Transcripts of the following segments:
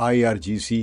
IRGC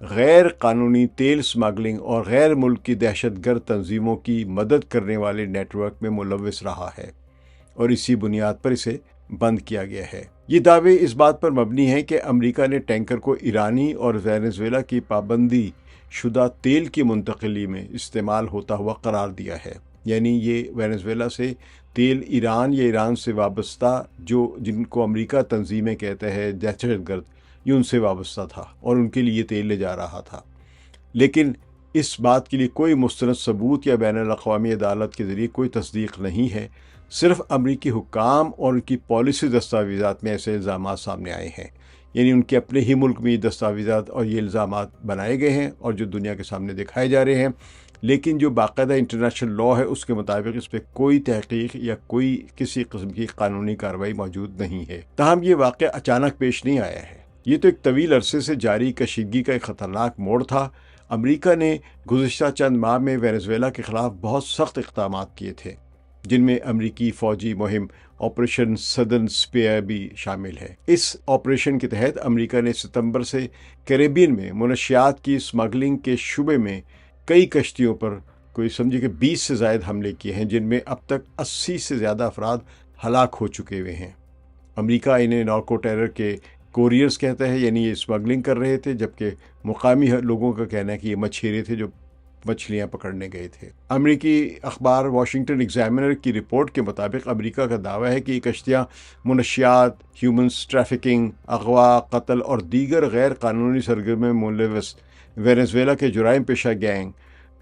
غیر قانونی تیل سمگلنگ اور غیر ملکی دہشت گرد تنظیموں کی مدد کرنے والے نیٹ ورک میں ملوث رہا ہے اور اسی بنیاد پر اسے بند کیا گیا ہے۔ یہ دعوے اس بات پر مبنی ہیں کہ امریکہ نے ٹینکر کو ایرانی اور وینزویلا کی پابندی شدہ تیل کی منتقلی میں استعمال ہوتا ہوا قرار دیا ہے، یعنی یہ وینزویلا سے تیل ایران یا ایران سے وابستہ جن کو امریکہ تنظیمیں کہتے ہیں دہشت گرد، یہ ان سے وابستہ تھا اور ان کے لیے یہ تیل لے جا رہا تھا۔ لیکن اس بات کے لیے کوئی مستند ثبوت یا بین الاقوامی عدالت کے ذریعے کوئی تصدیق نہیں ہے، صرف امریکی حکام اور ان کی پالیسی دستاویزات میں ایسے الزامات سامنے آئے ہیں، یعنی ان کے اپنے ہی ملک میں یہ دستاویزات اور یہ الزامات بنائے گئے ہیں اور جو دنیا کے سامنے دکھائے جا رہے ہیں، لیکن جو باقاعدہ انٹرنیشنل لاء ہے اس کے مطابق اس پہ کوئی تحقیق یا کوئی کسی قسم کی قانونی کارروائی موجود نہیں ہے۔ تاہم یہ واقعہ اچانک پیش نہیں آیا ہے، یہ تو ایک طویل عرصے سے جاری کشیدگی کا ایک خطرناک موڑ تھا۔ امریکہ نے گزشتہ چند ماہ میں وینزویلا کے خلاف بہت سخت اقدامات کیے تھے، جن میں امریکی فوجی مہم آپریشن سدرن اسپیئر بھی شامل ہے۔ اس آپریشن کے تحت امریکہ نے ستمبر سے کیریبین میں منشیات کی اسمگلنگ کے شبے میں کئی کشتیوں پر کوئی سمجھے کہ 20 سے زائد حملے کیے ہیں، جن میں اب تک 80 سے زیادہ افراد ہلاک ہو چکے ہوئے ہیں۔ امریکہ انہیں نارکو ٹیرر کے کوریئرز کہتا ہے، یعنی یہ اسمگلنگ کر رہے تھے، جبکہ مقامی لوگوں کا کہنا ہے کہ یہ مچھیرے تھے جو مچھلیاں پکڑنے گئے تھے۔ امریکی اخبار واشنگٹن ایگزامینر کی رپورٹ کے مطابق امریکہ کا دعویٰ ہے کہ یہ کشتیاں منشیات، ہیومنز ٹریفکنگ، اغوا، قتل اور دیگر غیر قانونی سرگرمیوں میں ملوث وینزویلا کے جرائم پیشہ گینگ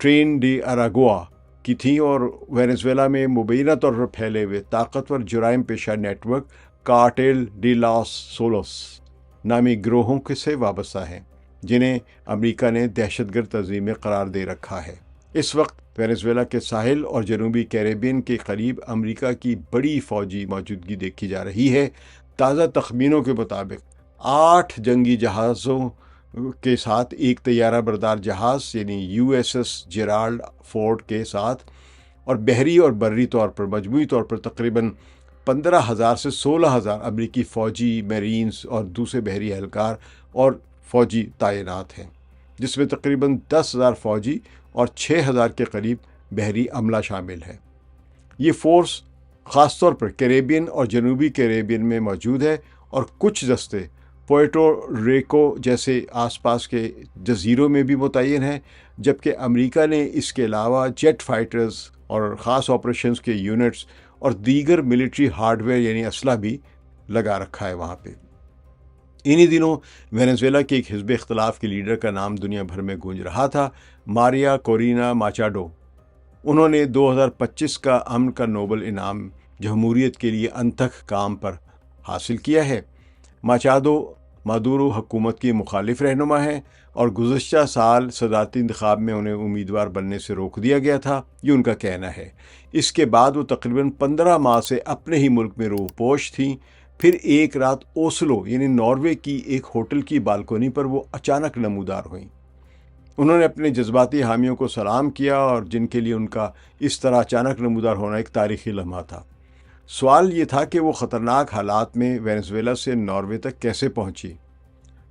ٹرین ڈی اراگوا کی تھیں اور وینزویلا میں مبینہ طور پر پھیلے ہوئے طاقتور جرائم پیشہ نیٹ ورک کارٹیل ڈی لاس سولوس نامی گروہوں سے وابستہ ہیں، جنہیں امریکہ نے دہشت گرد تنظیمیں قرار دے رکھا ہے۔ اس وقت وینزویلا کے ساحل اور جنوبی کیریبین کے قریب امریکہ کی بڑی فوجی موجودگی دیکھی جا رہی ہے۔ تازہ تخمینوں کے مطابق 8 جنگی جہازوں کے ساتھ ایک طیارہ بردار جہاز یعنی USS جیرالڈ فورڈ کے ساتھ اور بحری اور بری طور پر مجموعی طور پر تقریباً 15,000 سے 16,000 امریکی فوجی، میرینز اور دوسرے بحری اہلکار اور فوجی تعینات ہیں، جس میں تقریباً 10,000 فوجی اور 6,000 کے قریب بحری عملہ شامل ہے۔ یہ فورس خاص طور پر کیریبین اور جنوبی کیریبین میں موجود ہے اور کچھ دستے پورٹو ریکو جیسے آس پاس کے جزیروں میں بھی متعین ہیں، جبکہ امریکہ نے اس کے علاوہ جیٹ فائٹرز اور خاص آپریشنز کے یونٹس اور دیگر ملٹری ہارڈ ویئر یعنی اسلحہ بھی لگا رکھا ہے وہاں پہ۔ انہی دنوں وینزویلا کے ایک حزب اختلاف کے لیڈر کا نام دنیا بھر میں گونج رہا تھا، ماریا کورینا ماچاڈو۔ انہوں نے 2025 کا امن کا نوبل انعام جمہوریت کے لیے انتھک کام پر حاصل کیا ہے۔ ماچادو مادورو حکومت کی مخالف رہنما ہیں اور گزشتہ سال صدارتی انتخاب میں انہیں امیدوار بننے سے روک دیا گیا تھا، یہ ان کا کہنا ہے۔ اس کے بعد وہ تقریباً 15 ماہ سے اپنے ہی ملک میں روح پوش تھیں۔ پھر ایک رات اوسلو یعنی ناروے کی ایک ہوٹل کی بالکونی پر وہ اچانک نمودار ہوئیں۔ انہوں نے اپنے جذباتی حامیوں کو سلام کیا اور جن کے لیے ان کا اس طرح اچانک نمودار ہونا ایک تاریخی لمحہ تھا۔ سوال یہ تھا کہ وہ خطرناک حالات میں وینزویلا سے ناروے تک کیسے پہنچی۔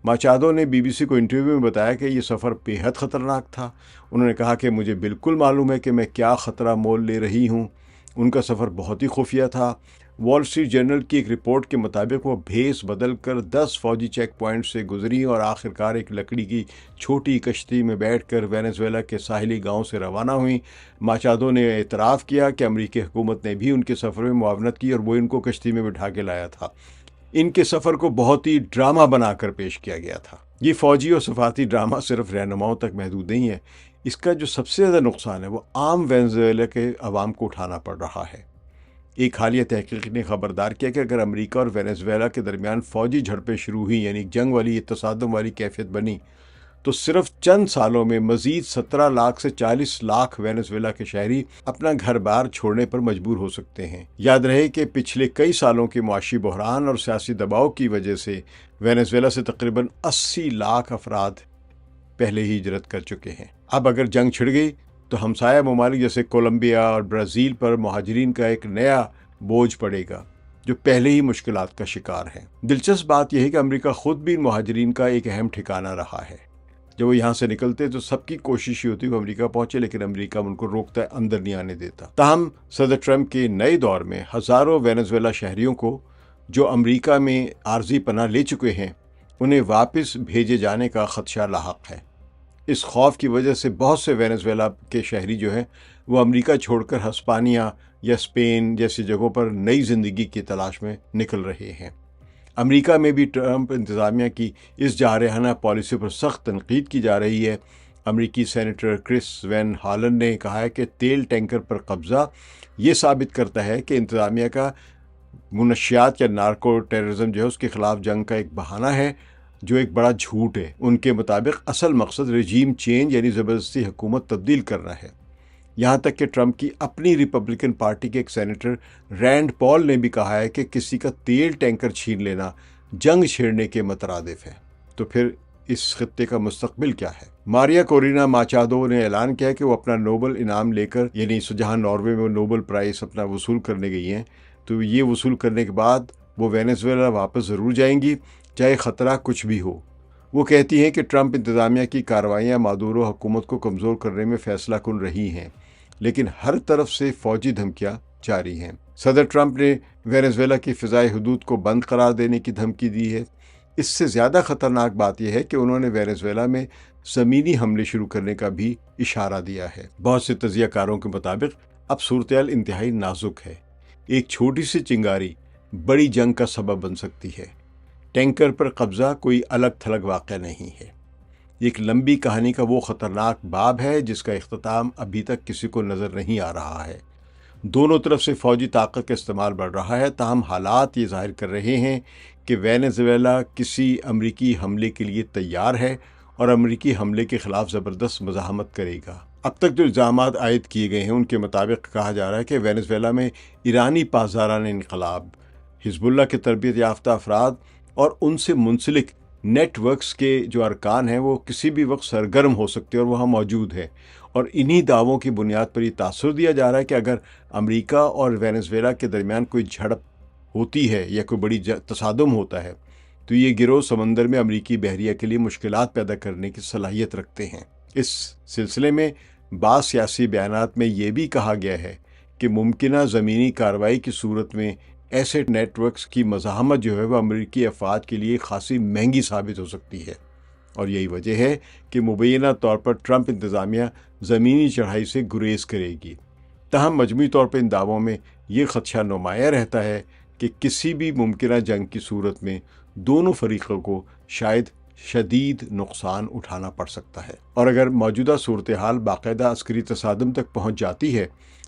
ماچادو نے BBC کو انٹرویو میں بتایا کہ یہ سفر بے حد خطرناک تھا۔ انہوں نے کہا کہ مجھے بالکل معلوم ہے کہ میں کیا خطرہ مول لے رہی ہوں۔ ان کا سفر بہت ہی خفیہ تھا۔ وال اسٹریٹ جرنل کی ایک رپورٹ کے مطابق وہ بھیس بدل کر 10 فوجی چیک پوائنٹ سے گزری اور آخرکار ایک لکڑی کی چھوٹی کشتی میں بیٹھ کر وینزویلا کے ساحلی گاؤں سے روانہ ہوئیں۔ ماچادو نے اعتراف کیا کہ امریکی حکومت نے بھی ان کے سفر میں معاونت کی اور وہ ان کو کشتی میں بٹھا کے لایا تھا۔ ان کے سفر کو بہت ہی ڈرامہ بنا کر پیش کیا گیا تھا۔ یہ فوجی اور صفاتی ڈرامہ صرف رہنماؤں تک محدود نہیں ہے، اس کا جو سب سے زیادہ نقصان ہے وہ عام وینزویلا کے عوام کو اٹھانا پڑ رہا ہے۔ ایک حالیہ تحقیق نے خبردار کیا کہ اگر امریکہ اور وینزویلا کے درمیان فوجی جھڑپیں شروع ہوئیں، یعنی جنگ والی تصادم والی کیفیت بنی، تو صرف چند سالوں میں مزید 17 لاکھ سے 40 لاکھ وینزویلا کے شہری اپنا گھر بار چھوڑنے پر مجبور ہو سکتے ہیں۔ یاد رہے کہ پچھلے کئی سالوں کے معاشی بحران اور سیاسی دباؤ کی وجہ سے وینزویلا سے تقریباً 80 لاکھ افراد پہلے ہی ہجرت کر چکے ہیں۔ اب اگر جنگ چھڑ گئی تو ہمسایہ ممالک جیسے کولمبیا اور برازیل پر مہاجرین کا ایک نیا بوجھ پڑے گا جو پہلے ہی مشکلات کا شکار ہیں۔ دلچسپ بات یہ ہے کہ امریکہ خود بھی مہاجرین کا ایک اہم ٹھکانہ رہا ہے۔ جب وہ یہاں سے نکلتے تو سب کی کوشش ہی ہوتی ہے وہ امریکہ پہنچے، لیکن امریکہ ان کو روکتا ہے، اندر نہیں آنے دیتا۔ تاہم صدر ٹرمپ کے نئے دور میں ہزاروں وینزویلا شہریوں کو جو امریکہ میں عارضی پناہ لے چکے ہیں انہیں واپس بھیجے جانے کا خدشہ لاحق ہے۔ اس خوف کی وجہ سے بہت سے وینزویلا کے شہری جو ہیں وہ امریکہ چھوڑ کر ہسپانیہ یا اسپین جیسی جگہوں پر نئی زندگی کی تلاش میں نکل رہے ہیں۔ امریکہ میں بھی ٹرمپ انتظامیہ کی اس جارحانہ پالیسی پر سخت تنقید کی جا رہی ہے۔ امریکی سینیٹر کرس وین ہالن نے کہا ہے کہ تیل ٹینکر پر قبضہ یہ ثابت کرتا ہے کہ انتظامیہ کا منشیات یا نارکو ٹیررزم جو ہے اس کے خلاف جنگ کا ایک بہانہ ہے جو ایک بڑا جھوٹ ہے۔ ان کے مطابق اصل مقصد رجیم چینج یعنی زبردستی حکومت تبدیل کرنا ہے۔ یہاں تک کہ ٹرمپ کی اپنی ریپبلکن پارٹی کے ایک سینیٹر رینڈ پال نے بھی کہا ہے کہ کسی کا تیل ٹینکر چھین لینا جنگ چھیڑنے کے مترادف ہے۔ تو پھر اس خطے کا مستقبل کیا ہے؟ ماریا کورینا ماچادو نے اعلان کیا کہ وہ اپنا نوبل انعام لے کر، یعنی جہاں ناروے میں نوبل پرائز اپنا وصول کرنے گئی ہیں، تو یہ وصول کرنے کے بعد وہ وینزویلا واپس ضرور جائیں گی چاہے خطرہ کچھ بھی ہو۔ وہ کہتی ہیں کہ ٹرمپ انتظامیہ کی کارروائیاں مادورو حکومت کو کمزور کرنے میں فیصلہ کن رہی ہیں، لیکن ہر طرف سے فوجی دھمکیاں جاری ہیں۔ صدر ٹرمپ نے وینزویلا کی فضائی حدود کو بند قرار دینے کی دھمکی دی ہے۔ اس سے زیادہ خطرناک بات یہ ہے کہ انہوں نے وینزویلا میں زمینی حملے شروع کرنے کا بھی اشارہ دیا ہے۔ بہت سے تجزیہ کاروں کے مطابق اب صورتحال انتہائی نازک ہے۔ ایک چھوٹی سی چنگاری بڑی جنگ کا سبب بن سکتی ہے۔ ٹینکر پر قبضہ کوئی الگ تھلگ واقعہ نہیں ہے۔ ایک لمبی کہانی کا وہ خطرناک باب ہے جس کا اختتام ابھی تک کسی کو نظر نہیں آ رہا ہے۔ دونوں طرف سے فوجی طاقت کا استعمال بڑھ رہا ہے، تاہم حالات یہ ظاہر کر رہے ہیں کہ وینزویلا کسی امریکی حملے کے لیے تیار ہے اور امریکی حملے کے خلاف زبردست مزاحمت کرے گا۔ اب تک جو الزامات عائد کیے گئے ہیں ان کے مطابق کہا جا رہا ہے کہ وینزویلا میں ایرانی پاسداران انقلاب، حزب اللہ کے تربیت یافتہ افراد اور ان سے منسلک نیٹ ورکس کے جو ارکان ہیں وہ کسی بھی وقت سرگرم ہو سکتے ہیں اور وہاں موجود ہے، اور انہی دعووں کی بنیاد پر یہ تاثر دیا جا رہا ہے کہ اگر امریکہ اور وینزویلا کے درمیان کوئی جھڑپ ہوتی ہے یا کوئی بڑی تصادم ہوتا ہے تو یہ گروہ سمندر میں امریکی بحریہ کے لیے مشکلات پیدا کرنے کی صلاحیت رکھتے ہیں۔ اس سلسلے میں بعض سیاسی بیانات میں یہ بھی کہا گیا ہے کہ ممکنہ زمینی کارروائی کی صورت میں ایسے نیٹ ورکس کی مزاحمت جو ہے وہ امریکی افواج کے لیے خاصی مہنگی ثابت ہو سکتی ہے، اور یہی وجہ ہے کہ مبینہ طور پر ٹرمپ انتظامیہ زمینی چڑھائی سے گریز کرے گی۔ تاہم مجموعی طور پر ان دعووں میں یہ خدشہ نمایاں رہتا ہے کہ کسی بھی ممکنہ جنگ کی صورت میں دونوں فریقوں کو شاید شدید نقصان اٹھانا پڑ سکتا ہے، اور اگر موجودہ صورتحال باقاعدہ عسکری تصادم تک پہنچ جاتی ہے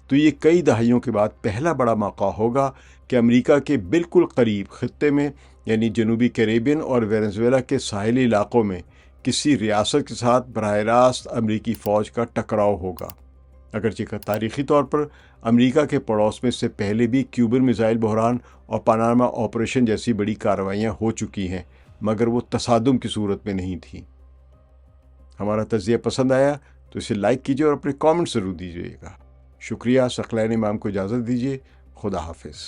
تو یہ کئی دہائیوں کے بعد پہلا بڑا موقع ہوگا کہ امریکہ کے بالکل قریب خطے میں یعنی جنوبی کیریبین اور وینزویلا کے ساحلی علاقوں میں کسی ریاست کے ساتھ براہ راست امریکی فوج کا ٹکراؤ ہوگا۔ اگرچہ تاریخی طور پر امریکہ کے پڑوس میں اس سے پہلے بھی کیوبن میزائل بحران اور پاناما آپریشن جیسی بڑی کارروائیاں ہو چکی ہیں، مگر وہ تصادم کی صورت میں نہیں تھیں۔ ہمارا تجزیہ پسند آیا تو اسے لائک کیجیے اور اپنے کامنٹ ضرور دیجیے گا۔ شکریہ۔ ثقلین امام کو اجازت دیجیے۔ خدا حافظ۔